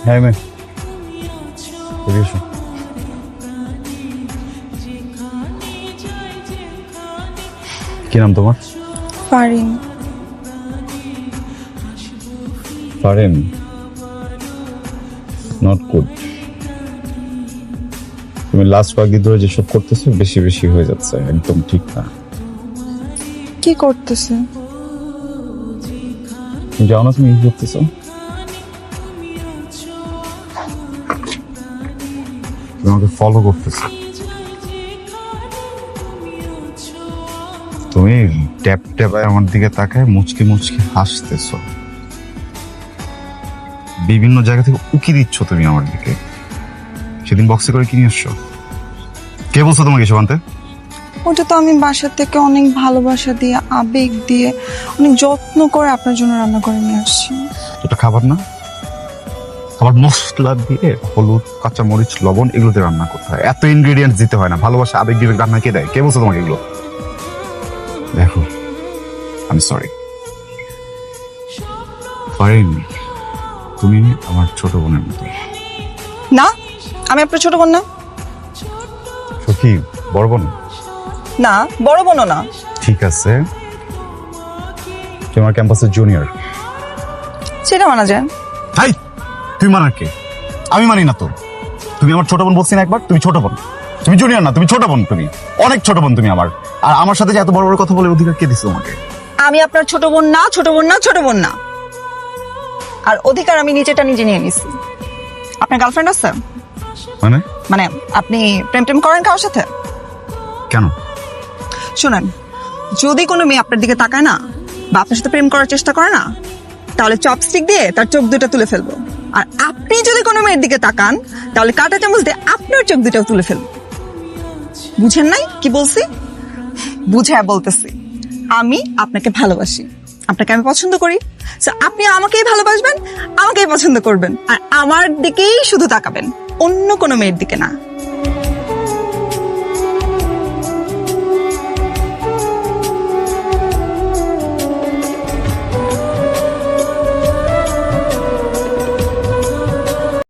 হ্যাঁ ম্যাম, এসো। কি নাম তোমার? ফারিন। Faren, not good. তুমি লাস্ট কয়েকদিন ধরে যেসব করতেছো বেশি বেশি হয়ে যাচ্ছে, একদম ঠিক না। কি করতেছে? তুমি জানো না তুমি কি করতেছো? তুমি আমাকে ফলো করতেছো। তুমি ট্যাপ ট্যাপায় আমার দিকে তাকায় মুচকি মুচকি হাসতেছো, বিভিন্ন জায়গা থেকে উকি দিচ্ছ তুমি আমার দিকে। সেদিন বক্সে করে কি নিয়ে আসছো? কে বলছো তোমাকে এসব আনতে? ওটা তো আমি বাসা থেকে অনেক ভালোবাসা দিয়ে, আবেগ দিয়ে, অনেক যত্ন করে আপনার জন্য রান্না করে নিয়ে আসছি। ওটা খাবার না, খাবার মশলা দিয়ে হলুদ, কাঁচা মরিচ, লবণ এগুলো দিয়ে রান্না করতে হয়, এত ইনগ্রেডিয়েন্টস দিতে হয় না। ভালোবাসা আবেগ দিয়ে রান্না কে দেয়? কে বলছো তোমাকে এগুলো? দেখো, আমি সরি। ফারিন, তুমি আমার ছোট বোনের মতো। না, আমি আপনার ছোট বোন না। সখী, বড় বোন? না, বড় বোনও না। ঠিক আছে, তুমি আমার ক্যাম্পাসের জুনিয়র। সেটা মানা যায়। হাই, তুই মানার কে? আমি মানি না তো। তুমি আমার ছোট বোন বলছি না একবার? তুমি ছোট বোন, তুমি জুনিয়র না, তুমি ছোট বোন। তুমি অনেক ছোট বোন তুমি আমার। আর আমার সাথে যে এত বড় বড় কথা বলে অধিকার কে দিছে তোমাকে? আমি আপনার ছোট বোন না, ছোট বোন না, ছোট বোন না। আর অধিকার আমি নিজেটা নিজে নিয়ে নিছি। আপনার গার্লফ্রেন্ড আছে? মানে? মানে আপনি প্রেম টেম করেন কারোর সাথে? কেন? শুনেন, যদি কোনো মেয়ে আপনার দিকে তাকায় না বা আপনার সাথে প্রেম করার চেষ্টা করে না, তাহলে চপস্টিক দিয়ে তার চোখ দুটো তুলে ফেলবো। আর আপনি যদি কোনো মেয়ের দিকে তাকান, তাহলে কাঁটা চামচ দিয়ে আপনার চোখ দুটাও তুলে ফেলবো। বুঝেন নাই কি বলছি? বুঝায় বলতেছি, আমি আপনাকে ভালোবাসি, আপনাকে আমি পছন্দ করি। So, আপনি আমাকেই ভালোবাসবেন, আমাকেই পছন্দ করবেন, আর আমার দিকেই শুধু তাকাবেন, অন্য কোনো মেয়ের দিকে না।